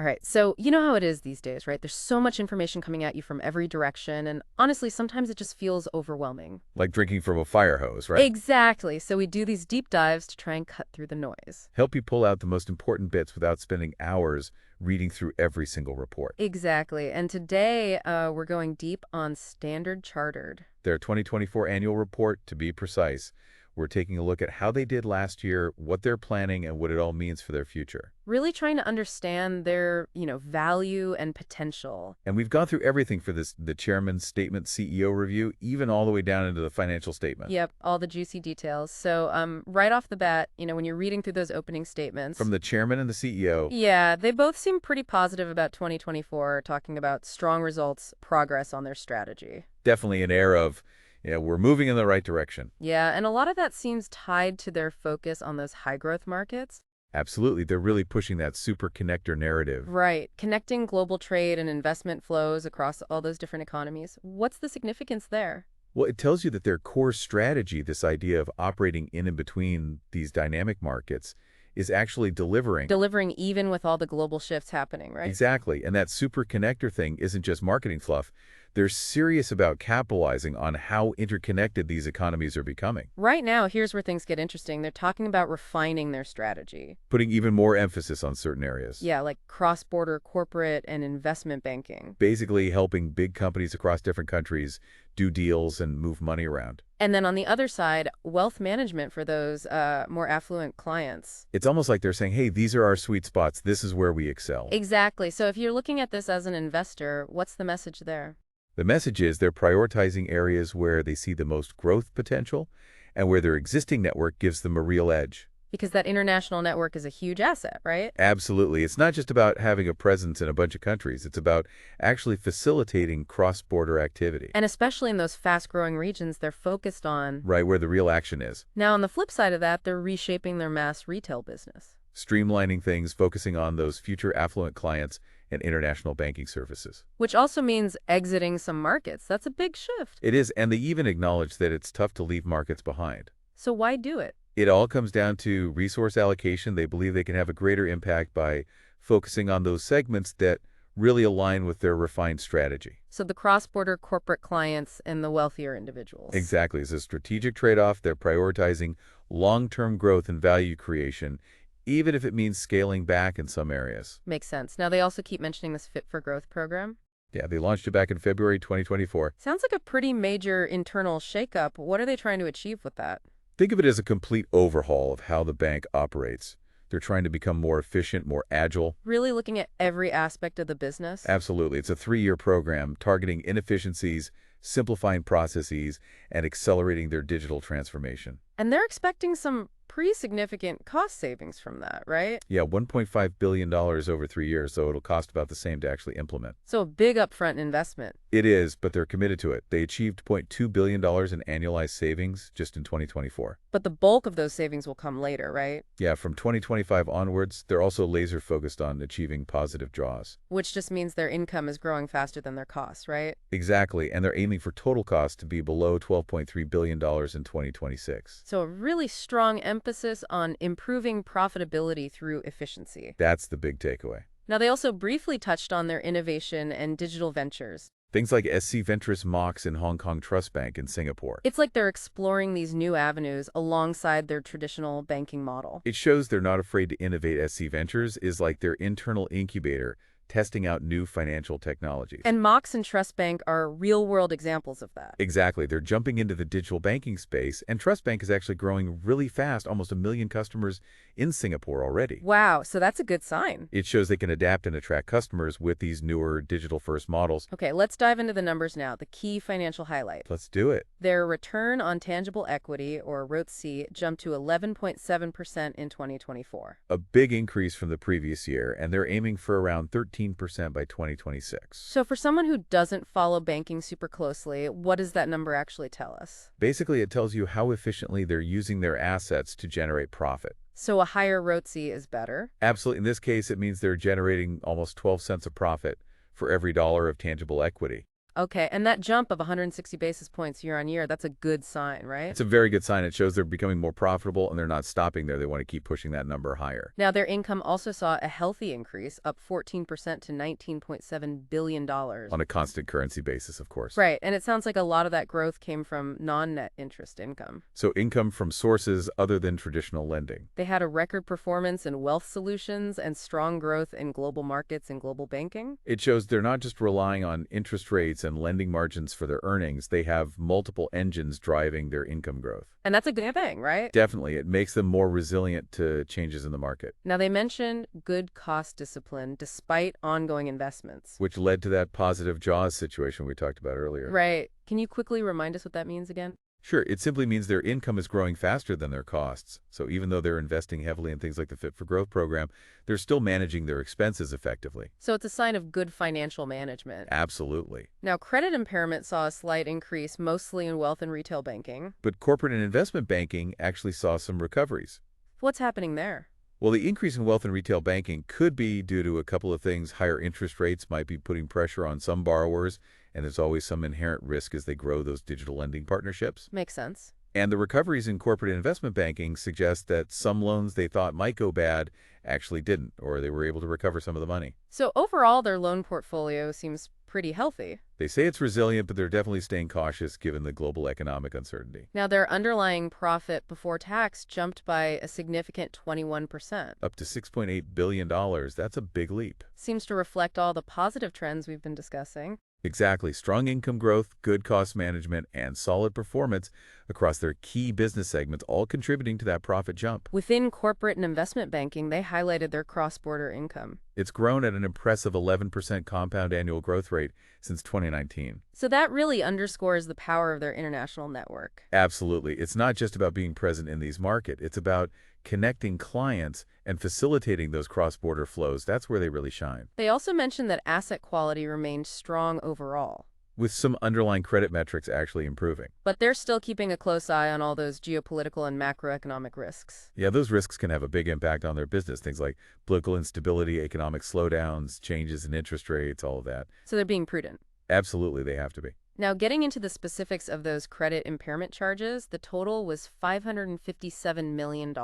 All right. So, you know how it is these days, right? There's so much information coming at you from every direction, and honestly, sometimes it just feels overwhelming. Like drinking from a fire hose, right? Exactly. So we do these deep dives to try and cut through the noise. Help you pull out the most important bits without spending hours reading through every single report. Exactly. And today, we're going deep on Standard Chartered. Their 2024 annual report, to be precise. We're taking a look at how they did last year, what they're planning, and what it all means for their future. Really trying to understand their, value and potential. And we've gone through everything for this, the chairman's statement, CEO review, even all the way down into the financial statement. Yep, all the juicy details. So, right off the bat, when you're reading through those opening statements. From the chairman and the CEO. Yeah, they both seem pretty positive about 2024, talking about strong results, progress on their strategy. Definitely an air of, we're moving in the right direction. Yeah, and a lot of that seems tied to their focus on those high-growth markets. Absolutely. They're really pushing that super connector narrative. Right, connecting global trade and investment flows across all those different economies. What's the significance there? Well, it tells you that their core strategy, this idea of operating in and between these dynamic markets, is actually delivering. Delivering even with all the global shifts happening, right? Exactly. And that super connector thing isn't just marketing fluff. They're serious about capitalizing on how interconnected these economies are becoming. Right now, here's where things get interesting. They're talking about refining their strategy. Putting even more emphasis on certain areas. Yeah, like cross-border corporate and investment banking. Basically helping big companies across different countries do deals and move money around. And then on the other side, wealth management for those more affluent clients. It's almost like they're saying, hey, these are our sweet spots. This is where we excel. Exactly. So if you're looking at this as an investor, what's the message there? The message is they're prioritizing areas where they see the most growth potential and where their existing network gives them a real edge. Because that international network is a huge asset, right? Absolutely. It's not just about having a presence in a bunch of countries. It's about actually facilitating cross-border activity. And especially in those fast-growing regions they're focused on. Right, where the real action is. Now, on the flip side of that, they're reshaping their mass retail business. Streamlining things, focusing on those future affluent clients and international banking services. Which also means exiting some markets. That's a big shift. It is, and they even acknowledge that it's tough to leave markets behind. So why do it? It all comes down to resource allocation. They believe they can have a greater impact by focusing on those segments that really align with their refined strategy. So the cross-border corporate clients and the wealthier individuals. Exactly. It's a strategic trade-off. They're prioritizing long-term growth and value creation, even if it means scaling back in some areas. Makes sense. Now, they also keep mentioning this Fit for Growth program. Yeah, they launched it back in February 2024. Sounds like a pretty major internal shakeup. What are they trying to achieve with that? Think of it as a complete overhaul of how the bank operates. They're trying to become more efficient, more agile. Really looking at every aspect of the business? Absolutely. It's a 3-year program targeting inefficiencies, simplifying processes, and accelerating their digital transformation. And they're expecting some pretty significant cost savings from that, right? Yeah, $1.5 billion over 3 years, so it'll cost about the same to actually implement. So a big upfront investment. It is, but they're committed to it. They achieved $0.2 billion in annualized savings just in 2024. But the bulk of those savings will come later, right? Yeah, from 2025 onwards, they're also laser-focused on achieving positive draws. Which just means their income is growing faster than their costs, right? Exactly, and they're aiming for total cost to be below $12.3 billion in 2026. So a really strong emphasis on improving profitability through efficiency. That's the big takeaway. Now, they also briefly touched on their innovation and digital ventures. Things like SC Ventures Mox in Hong Kong Trust Bank in Singapore. It's like they're exploring these new avenues alongside their traditional banking model. It shows they're not afraid to innovate. SC Ventures is like their internal incubator, testing out new financial technologies. And Mox and Trust Bank are real-world examples of that. Exactly. They're jumping into the digital banking space, and Trust Bank is actually growing really fast, almost 1 million customers in Singapore already. Wow, so that's a good sign. It shows they can adapt and attract customers with these newer digital-first models. Okay, let's dive into the numbers now, the key financial highlight. Let's do it. Their return on tangible equity, or ROTCE, jumped to 11.7% in 2024. A big increase from the previous year, and they're aiming for around 13% by 2026. So for someone who doesn't follow banking super closely, what does that number actually tell us? Basically, it tells you how efficiently they're using their assets to generate profit. So a higher ROTCE is better? Absolutely. In this case, it means they're generating almost 12 cents of profit for every dollar of tangible equity. Okay, and that jump of 160 basis points year on year, that's a good sign, right? It's a very good sign. It shows they're becoming more profitable and they're not stopping there. They want to keep pushing that number higher. Now, their income also saw a healthy increase, up 14% to $19.7 billion. On a constant currency basis, of course. Right, and it sounds like a lot of that growth came from non-net interest income. So income from sources other than traditional lending. They had a record performance in wealth solutions and strong growth in global markets and global banking. It shows they're not just relying on interest rates and lending margins for their earnings. They have multiple engines driving their income growth. And that's a good thing, right? Definitely, it makes them more resilient to changes in the market, Now, they mentioned good cost discipline despite ongoing investments. which led to that positive jaws situation we talked about earlier. Right. Can you quickly remind us what that means again? Sure, it simply means their income is growing faster than their costs. So even though they're investing heavily in things like the Fit for Growth program, they're still managing their expenses effectively. So it's a sign of good financial management. Absolutely. Now, credit impairment saw a slight increase, mostly in wealth and retail banking. But corporate and investment banking actually saw some recoveries. What's happening there? Well, the increase in wealth and retail banking could be due to a couple of things. Higher interest rates might be putting pressure on some borrowers, and there's always some inherent risk as they grow those digital lending partnerships. Makes sense. And the recoveries in corporate investment banking suggest that some loans they thought might go bad actually didn't, or they were able to recover some of the money. So overall, their loan portfolio seems pretty healthy. They say it's resilient, but they're definitely staying cautious given the global economic uncertainty. Now, their underlying profit before tax jumped by a significant 21%. Up to $6.8 billion, that's a big leap. Seems to reflect all the positive trends we've been discussing. Exactly. Strong income growth, good cost management, and solid performance across their key business segments, all contributing to that profit jump. Within corporate and investment banking, they highlighted their cross-border income. It's grown at an impressive 11% compound annual growth rate since 2019. So that really underscores the power of their international network. Absolutely. It's not just about being present in these markets. It's about connecting clients and facilitating those cross-border flows. That's where they really shine. They also mentioned that asset quality remained strong overall. With some underlying credit metrics actually improving. But they're still keeping a close eye on all those geopolitical and macroeconomic risks. Yeah, those risks can have a big impact on their business. Things like political instability, economic slowdowns, changes in interest rates, all of that. So they're being prudent. Absolutely, they have to be. Now, getting into the specifics of those credit impairment charges, the total was $557 million.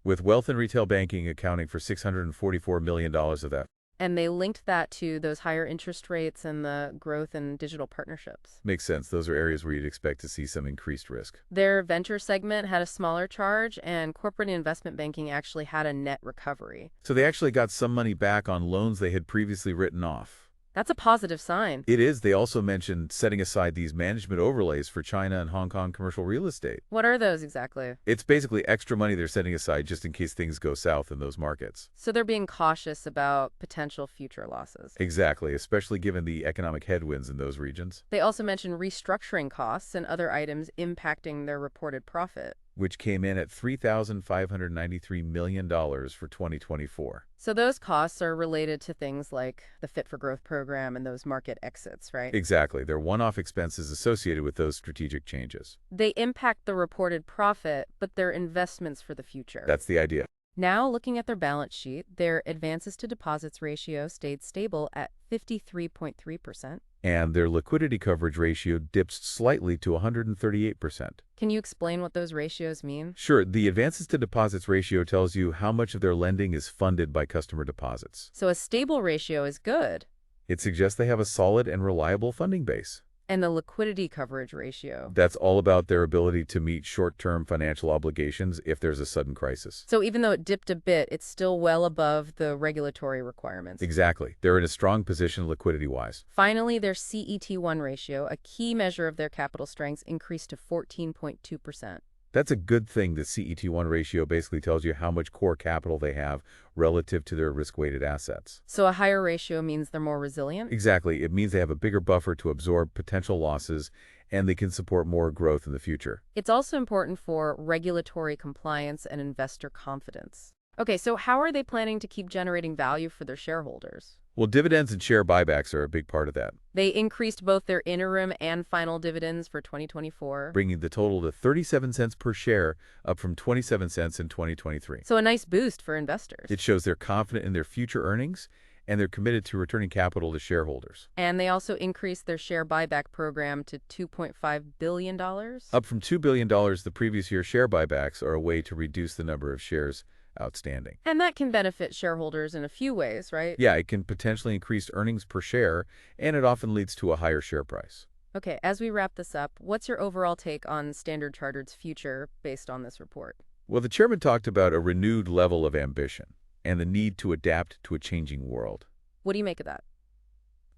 With wealth and retail banking accounting for $644 million of that. And they linked that to those higher interest rates and the growth in digital partnerships. Makes sense. Those are areas where you'd expect to see some increased risk. Their venture segment had a smaller charge, and corporate and investment banking actually had a net recovery. So they actually got some money back on loans they had previously written off. That's a positive sign. It is. They also mentioned setting aside these management overlays for China and Hong Kong commercial real estate. What are those exactly? It's basically extra money they're setting aside just in case things go south in those markets. So they're being cautious about potential future losses. Exactly, especially given the economic headwinds in those regions, They also mentioned restructuring costs and other items impacting their reported profit. which came in at $3,593 million for 2024. So those costs are related to things like the Fit for Growth program and those market exits, right? Exactly. They're one-off expenses associated with those strategic changes. They impact the reported profit, but they're investments for the future. That's the idea. Now, looking at their balance sheet, their advances to deposits ratio stayed stable at 53.3%. And their liquidity coverage ratio dipped slightly to 138%. Can you explain what those ratios mean? Sure, the advances to deposits ratio tells you how much of their lending is funded by customer deposits. So a stable ratio is good. It suggests they have a solid and reliable funding base. And the liquidity coverage ratio. That's all about their ability to meet short-term financial obligations if there's a sudden crisis. So even though it dipped a bit, it's still well above the regulatory requirements. Exactly. They're in a strong position liquidity-wise. Finally, their CET1 ratio, a key measure of their capital strengths, increased to 14.2%. That's a good thing. The CET1 ratio basically tells you how much core capital they have relative to their risk-weighted assets. So a higher ratio means they're more resilient? Exactly. It means they have a bigger buffer to absorb potential losses, and they can support more growth in the future. It's also important for regulatory compliance and investor confidence. Okay, so how are they planning to keep generating value for their shareholders? Well, dividends and share buybacks are a big part of that, They increased both their interim and final dividends for 2024. bringing the total to 37 cents per share, up from 27 cents in 2023. So a nice boost for investors. It shows they're confident in their future earnings and they're committed to returning capital to shareholders. And they also increased their share buyback program to $2.5 billion dollars. Up from $2 billion the previous year, share buybacks are a way to reduce the number of shares outstanding. And that can benefit shareholders in a few ways, right? Yeah, it can potentially increase earnings per share, and it often leads to a higher share price. Okay, as we wrap this up, what's your overall take on Standard Chartered's future based on this report? Well, the chairman talked about a renewed level of ambition and the need to adapt to a changing world. What do you make of that?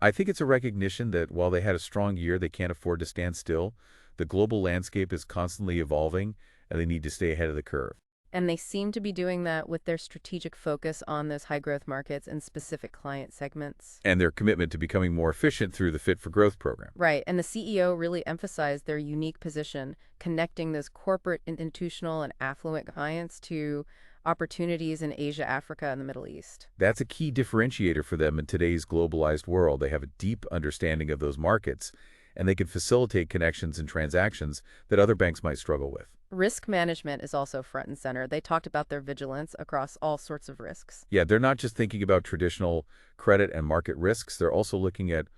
I think it's a recognition that while they had a strong year, they can't afford to stand still. The global landscape is constantly evolving, and they need to stay ahead of the curve. And they seem to be doing that with their strategic focus on those high-growth markets and specific client segments. And their commitment to becoming more efficient through the Fit for Growth program. Right, and the CEO really emphasized their unique position, connecting those corporate, institutional, and affluent clients to opportunities in Asia, Africa, and the Middle East. That's a key differentiator for them in today's globalized world. They have a deep understanding of those markets, and they can facilitate connections and transactions that other banks might struggle with. Risk management is also front and center. They talked about their vigilance across all sorts of risks. Yeah, they're not just thinking about traditional credit and market risks. They're also looking at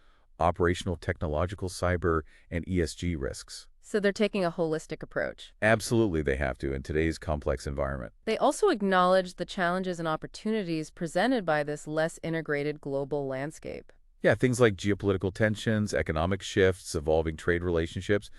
operational, technological, cyber, and ESG risks. So they're taking a holistic approach. Absolutely, they have to in today's complex environment. They also acknowledge the challenges and opportunities presented by this less integrated global landscape. Yeah, things like geopolitical tensions, economic shifts, evolving trade relationships,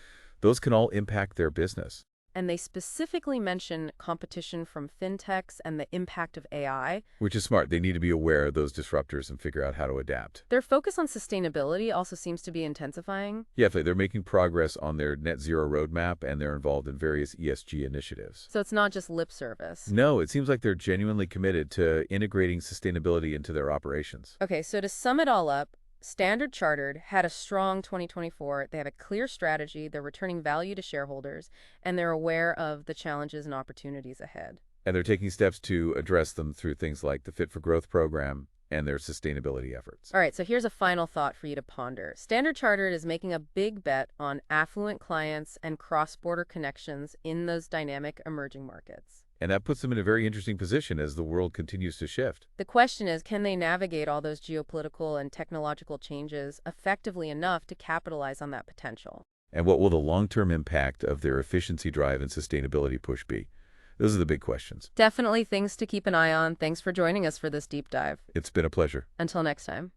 those can all impact their business. And they specifically mention competition from fintechs and the impact of AI. Which is smart. They need to be aware of those disruptors and figure out how to adapt. Their focus on sustainability also seems to be intensifying. Yeah, they're making progress on their net zero roadmap, and they're involved in various ESG initiatives. So it's not just lip service. No, it seems like they're genuinely committed to integrating sustainability into their operations. Okay, so to sum it all up, Standard Chartered had a strong 2024. They have a clear strategy, they're returning value to shareholders, and they're aware of the challenges and opportunities ahead. And they're taking steps to address them through things like the Fit for Growth program and their sustainability efforts. All right, so here's a final thought for you to ponder. Standard Chartered is making a big bet on affluent clients and cross-border connections in those dynamic emerging markets. And that puts them in a very interesting position as the world continues to shift. The question is, can they navigate all those geopolitical and technological changes effectively enough to capitalize on that potential? And what will the long-term impact of their efficiency drive and sustainability push be? Those are the big questions. Definitely things to keep an eye on. Thanks for joining us for this deep dive. It's been a pleasure. Until next time.